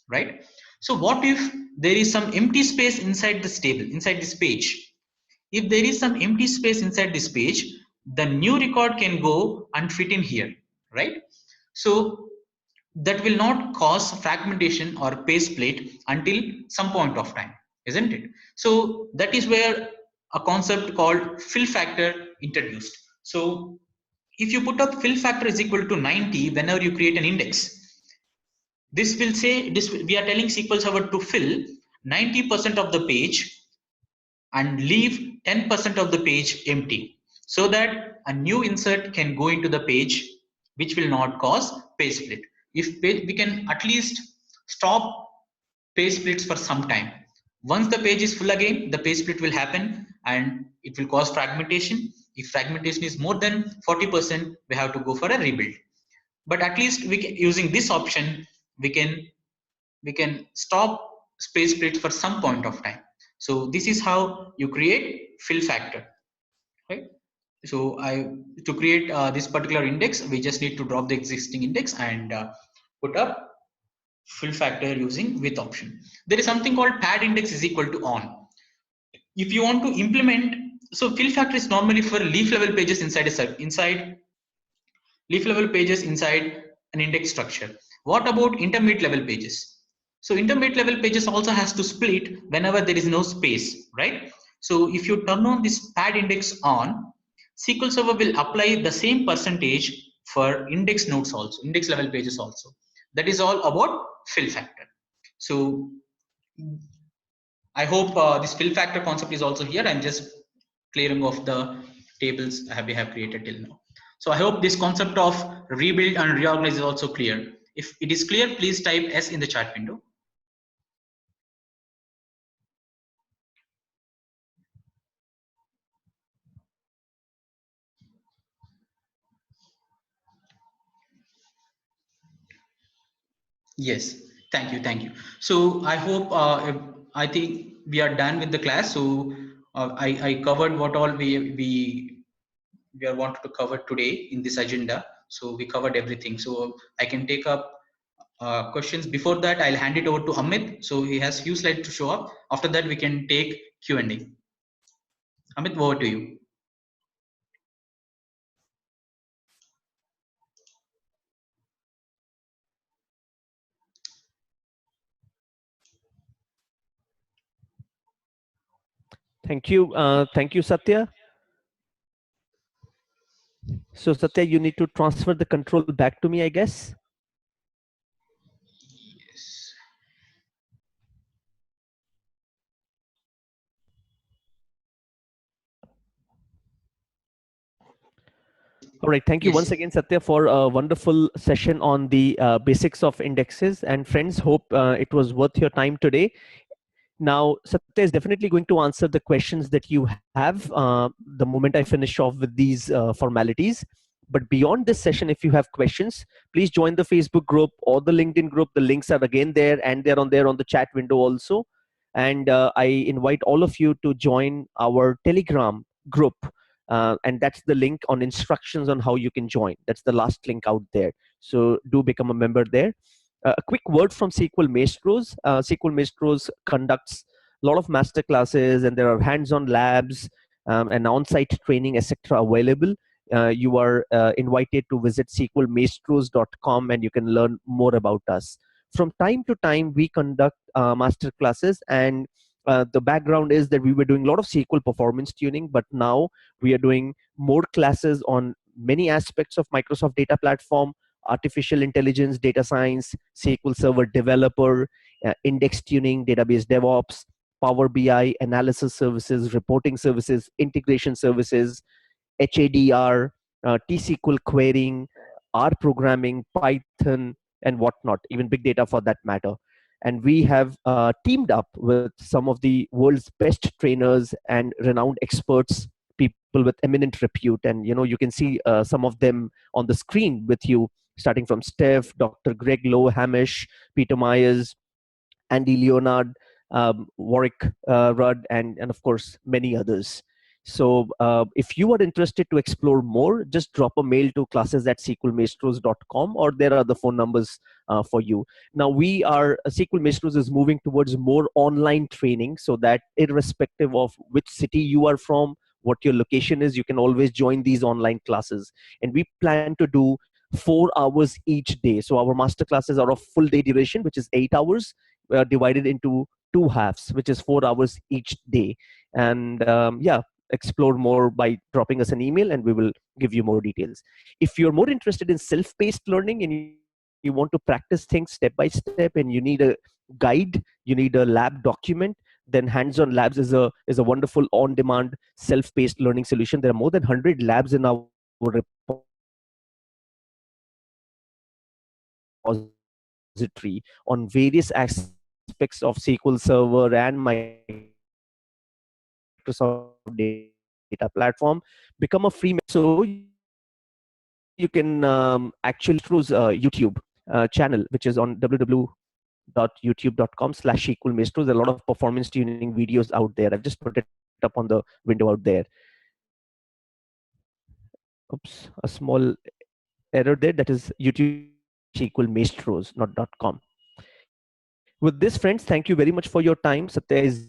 right? So what if there is some empty space inside this table, inside this page? If there is some empty space inside this page, the new record can go and fit in here, right? So that will not cause fragmentation or page split until some point of time, isn't it? So that is where a concept called fill factor introduced. So if you put up fill factor is equal to 90 whenever you create an index, this will say this, we are telling SQL Server to fill 90% of the page and leave 10% of the page empty, so that a new insert can go into the page which will not cause page split. If page, we can at least stop page splits for some time. Once the page is full again, the page split will happen and it will cause fragmentation. If fragmentation is more than 40%, we have to go for a rebuild. But at least we can, using this option, we can stop space splits for some point of time. So this is how you create fill factor, right? So to create this particular index, we just need to drop the existing index and put up fill factor using with option. There is something called pad index is equal to on. If you want to implement, so fill factor is normally for leaf level pages inside leaf level pages inside an index structure. What about intermediate level pages? So intermediate level pages also has to split whenever there is no space, right? So if you turn on this pad index on, SQL Server will apply the same percentage for index nodes also, index level pages also. That is all about fill factor. So I hope this fill factor concept is also here. I'm just clearing off the tables we have created till now. So I hope this concept of rebuild and reorganize is also clear. If it is clear, please type S in the chat window. Yes, thank you, thank you. So I hope, I think we are done with the class. So I covered what all we are wanted to cover today in this agenda. So we covered everything. So I can take up questions. Before that, I'll hand it over to Amit. So he has few slides to show up. After that, we can take Q&A. Amit, over to you. Thank you, Satya. So Satya, you need to transfer the control back to me, I guess. Yes. All right, thank you Yes. once again, Satya, for a wonderful session on the basics of indexes. And friends, hope it was worth your time today. Now, Satya is definitely going to answer the questions that you have the moment I finish off with these formalities. But beyond this session, if you have questions, please join the Facebook group or the LinkedIn group. The links are again there, and they're on there on the chat window also. And I invite all of you to join our Telegram group. And that's the link on instructions on how you can join. That's the last link out there. So do become a member there. A quick word from SQL Maestros. SQL Maestros conducts a lot of master classes, and there are hands-on labs and on-site training, etc. available. You are invited to visit sqlmaestros.com, and you can learn more about us. From time to time, we conduct master classes, and the background is that we were doing a lot of SQL performance tuning, but now we are doing more classes on many aspects of Microsoft Data Platform, artificial intelligence, data science, SQL Server developer, index tuning, database DevOps, Power BI, analysis services, reporting services, integration services, HADR, T-SQL querying, R programming, Python, and whatnot, even big data for that matter. And we have teamed up with some of the world's best trainers and renowned experts people with eminent repute. And you can see some of them on the screen with you, starting from Steph, Dr. Greg Lowe, Hamish, Peter Myers, Andy Leonard, Warwick Rudd, and of course many others. So if you are interested to explore more, just drop a mail to classes@sqlmaestros.com, or there are the phone numbers for you. Now SQL Maestros is moving towards more online training, so that irrespective of which city you are from, what your location is, you can always join these online classes. And we plan to do 4 hours each day. So our master classes are of full day duration, which is 8 hours, divided into two halves, which is 4 hours each day. And explore more by dropping us an email, and we will give you more details. If you're more interested in self-paced learning and you want to practice things step by step, and you need a guide, you need a lab document, then Hands-On Labs is a wonderful on-demand self-paced learning solution. There are more than 100 labs in our repository on various aspects of SQL Server and Microsoft Data Platform. Become a free, so you can actually through YouTube channel, which is on www.youtube.com/SQL There are a lot of performance tuning videos out there. I've just put it up on the window out there. Oops, a small error there. That is YouTube SQL Maestros, not .com. With this, friends, thank you very much for your time. Satya, is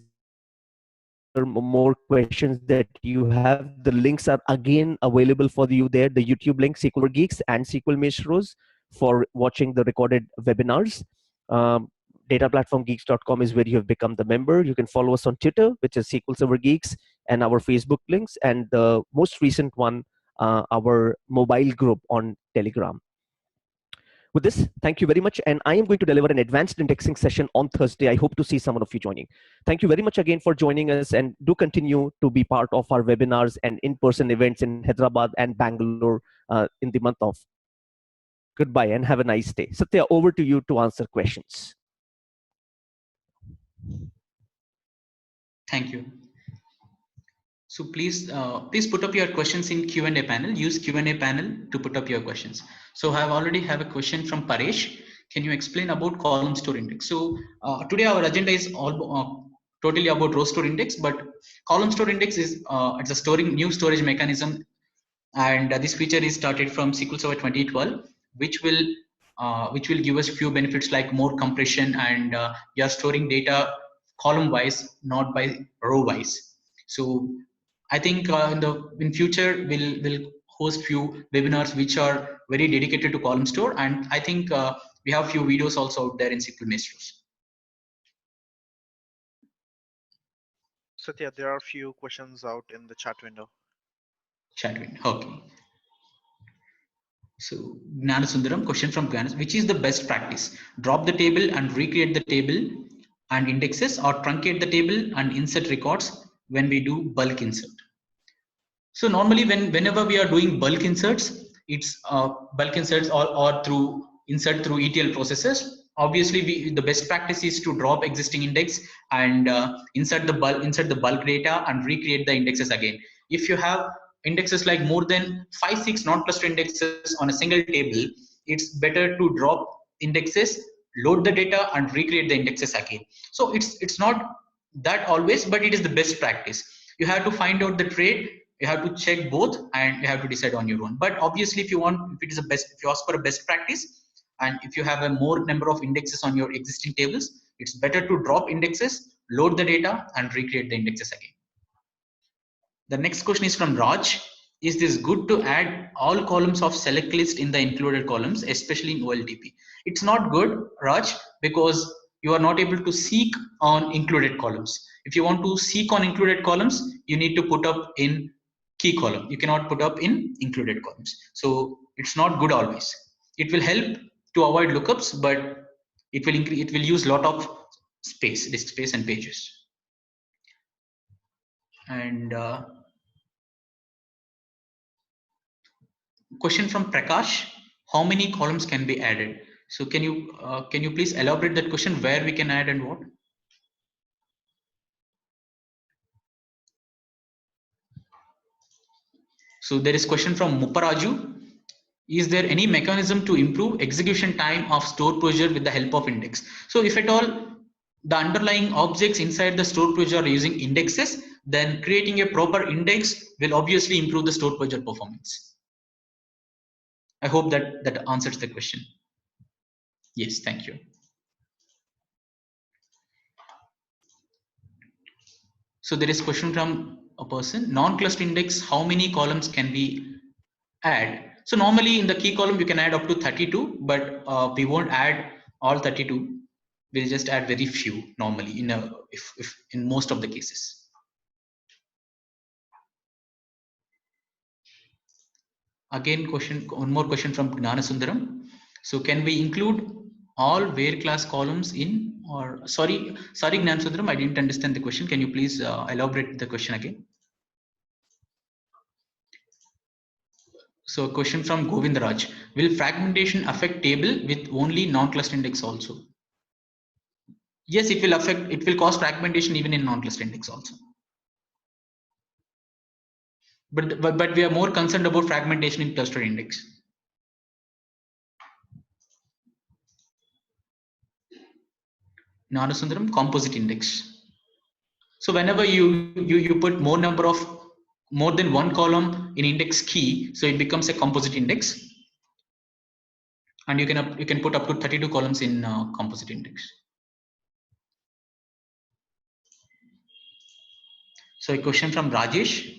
there more questions that you have? The links are again available for you there. The YouTube link, SQL Geeks and SQL Maestros, for watching the recorded webinars. Dataplatformgeeks.com is where you have become the member. You can follow us on Twitter, which is SQL Server Geeks, and our Facebook links, and the most recent one, our mobile group on Telegram. With this, thank you very much. And I am going to deliver an advanced indexing session on Thursday. I hope to see some of you joining. Thank you very much again for joining us, and do continue to be part of our webinars and in-person events in Hyderabad and Bangalore in the month of. Goodbye and have a nice day. Satya, over to you to answer questions. Thank you. So please put up your questions in Q&A panel. Use Q&A panel to put up your questions. So I already have a question from Paresh. Can you explain about column store index? So today our agenda is all totally about row store index, but column store index is it's a new storage mechanism, and this feature is started from SQL Server 2012, which will give us few benefits like more compression, and you are storing data column wise, not by row wise. So I think in future we'll host few webinars which are very dedicated to column store, and I think we have few videos also out there in SQL Maestros. Satya, there are a few questions out in the chat window. Chat window, okay. So Gnanasundaram, question from Gnanas: which is the best practice? Drop the table and recreate the table and indexes, or truncate the table and insert records when we do bulk insert? So normally whenever we are doing bulk inserts, it's bulk inserts or through insert through ETL processes. Obviously the best practice is to drop existing index and insert the bulk data and recreate the indexes again. If you have indexes like more than 5-6 non-cluster indexes on a single table, it's better to drop indexes, load the data and recreate the indexes again. So it's not that always, but it is the best practice. You have to find out the trade, you have to check both, and you have to decide on your own. But obviously if you ask for a best practice, and if you have a more number of indexes on your existing tables, it's better to drop indexes, load the data and recreate the indexes again. The next question is from Raj. Is this good to add all columns of select list in the included columns, especially in OLTP? It's not good, Raj, because you are not able to seek on included columns. If you want to seek on included columns, you need to put up in key column. You cannot put up in included columns. So it's not good always. It will help to avoid lookups, but it will use a lot of space, disk space and pages. And question from Prakash: how many columns can be added? So can you please elaborate that question, where we can add and what? So there is question from Muparaju. Is there any mechanism to improve execution time of stored procedure with the help of index? So if at all the underlying objects inside the stored procedure are using indexes, then creating a proper index will obviously improve the stored procedure performance. I hope that answers the question. Yes, thank you. So there is question from a person, non-cluster index, how many columns can we add? So normally in the key column you can add up to 32, but we won't add all 32. We'll just add very few normally if in most of the cases. Again, one more question from Gnanasundaram. So can we include all where class columns in, or sorry Gnanasundaram, I didn't understand the question. Can you please elaborate the question again? So a question from Govindaraj. Will fragmentation affect table with only non-cluster index also? Yes, it will cause fragmentation even in non-cluster index also. But we are more concerned about fragmentation in cluster index. Gnanasundaram, composite index. So whenever you put more than one column in index key, so it becomes a composite index, and you can put up to 32 columns in composite index. So a question from Rajesh.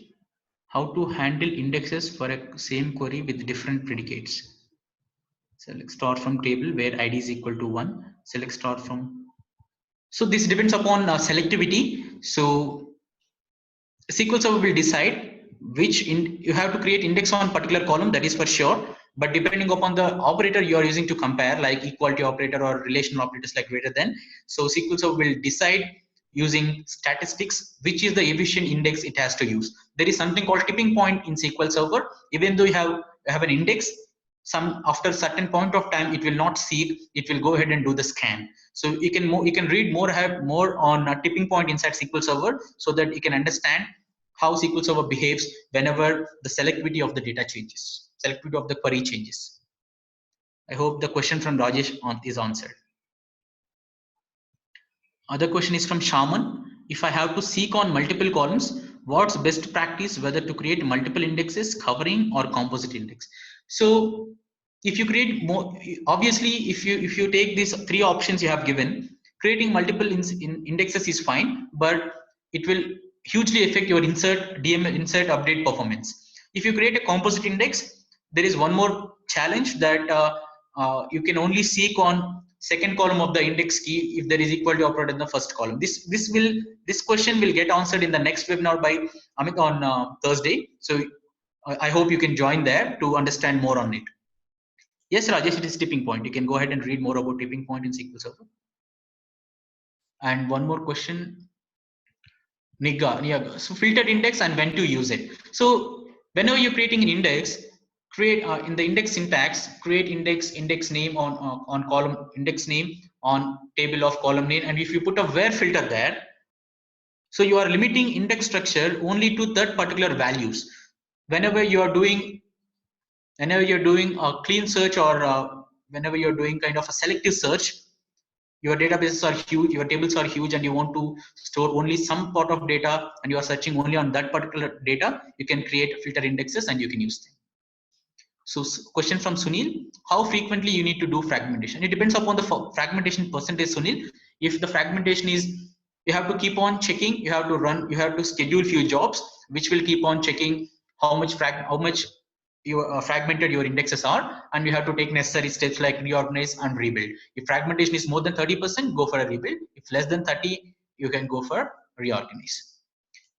How to handle indexes for a same query with different predicates? Select start from table where id is equal to 1. Select start from. So this depends upon selectivity. So SQL Server will decide which you have to create index on particular column, that is for sure. But depending upon the operator you are using to compare, like equality operator or relational operators like greater than, so SQL Server will decide using statistics which is the efficient index it has to use. There is something called tipping point in SQL Server. Even though you have an index, after a certain point of time it will not see it will go ahead and do the scan. So you can read more on a tipping point inside SQL Server, so that you can understand how SQL Server behaves whenever the selectivity of the data changes, selectivity of the query changes. I hope the question from Rajesh is answered. Other question is from Shaman. If I have to seek on multiple columns, what's best practice whether to create multiple indexes, covering or composite index? So if you create more, obviously if you take these three options you have given, creating multiple indexes is fine, but it will hugely affect your insert update performance. If you create a composite index, there is one more challenge that you can only seek on second column of the index key if there is equality operator in the first column. This question will get answered in the next webinar by Amit on Thursday. So I hope you can join there to understand more on it. Yes, Rajesh, it is tipping point. You can go ahead and read more about tipping point in SQL Server. And one more question, Niga. So filtered index and when to use it. So whenever you're creating an index, create in the index syntax, create index name on column, index name on table of column name, and if you put a where filter there, so you are limiting index structure only to that particular values. Whenever you're doing a clean search or whenever you're doing kind of a selective search, your databases are huge, your tables are huge, and you want to store only some part of data and you are searching only on that particular data, you can create filter indexes and you can use them. So question from Sunil, how frequently you need to do fragmentation? It depends upon the fragmentation percentage, Sunil. If the fragmentation is, you have to keep on checking, you have to schedule few jobs which will keep on checking how much fragmented your indexes are, and you have to take necessary steps like reorganize and rebuild. If fragmentation is more than 30%, go for a rebuild. If less than 30, you can go for reorganize.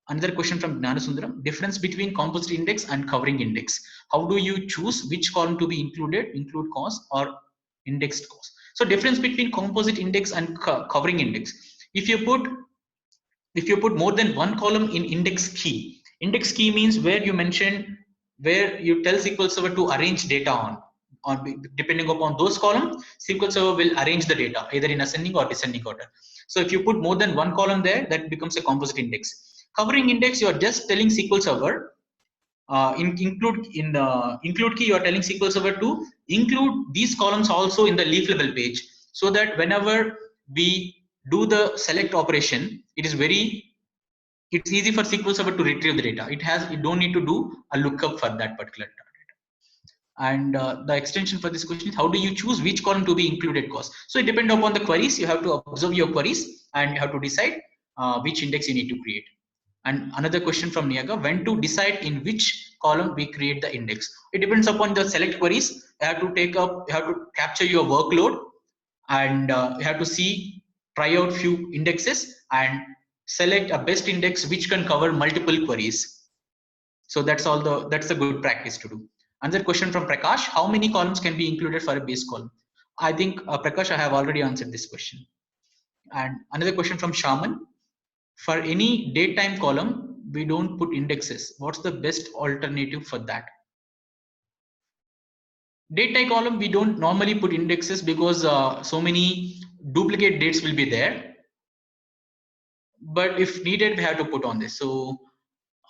Another question from Gnanasundaram, difference between composite index and covering index. How do you choose which column to be include cost or indexed cost? So difference between composite index and covering index. If you put more than one column in index key means where you tell SQL Server to arrange data on depending upon those columns, SQL Server will arrange the data either in ascending or descending order. So if you put more than one column there, that becomes a composite index. Covering index, you are just telling SQL Server include key, you are telling SQL Server to include these columns also in the leaf level page, so that whenever we do the select operation, it's easy for SQL Server to retrieve the data. It don't need to do a lookup for that particular data. And the extension for this question is, how do you choose which column to be included cost? So it depends upon the queries. You have to observe your queries and you have to decide which index you need to create. And another question from Niaga, when to decide in which column we create the index? It depends upon the select queries. You have to capture your workload, and you have to try out few indexes and select a best index which can cover multiple queries. So that's a good practice to do. Another question from Prakash, how many columns can be included for a base column? I think Prakash, I have already answered this question. And another question from Shaman, for any datetime column, we don't put indexes. What's the best alternative for that? Datetime column, we don't normally put indexes because so many duplicate dates will be there. But if needed, we have to put on this. So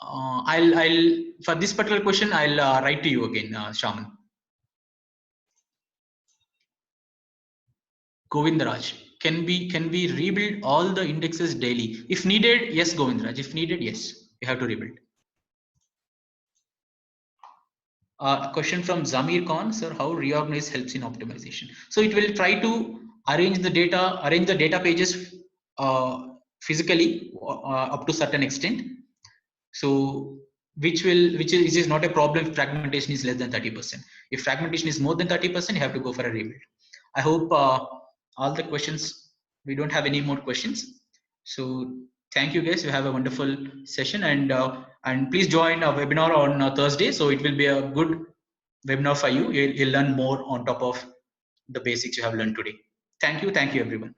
I'll for this particular question, I'll write to you again, Shaman. Govindaraj, can we rebuild all the indexes daily? If needed, yes, Govindaraj. If needed, yes, we have to rebuild. A question from Zamir Khan, sir, how reorganize helps in optimization? So it will try to arrange the data pages physically up to certain extent. So which is not a problem if fragmentation is less than 30%. If fragmentation is more than 30%, you have to go for a rebuild. I hope all the questions, we don't have any more questions. So thank you guys, you have a wonderful session, and please join our webinar on Thursday. So it will be a good webinar for you. You'll learn more on top of the basics you have learned today. Thank you everyone.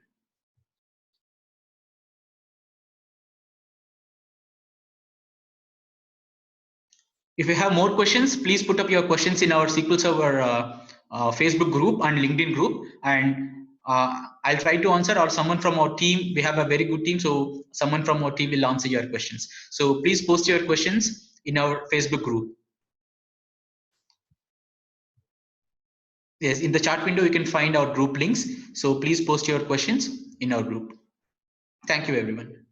If you have more questions, please put up your questions in our SQL Server Facebook group and LinkedIn group, and I'll try to answer, or someone from our team. We have a very good team, so someone from our team will answer your questions. So please post your questions in our Facebook group. Yes, in the chat window, you can find our group links. So please post your questions in our group. Thank you, everyone.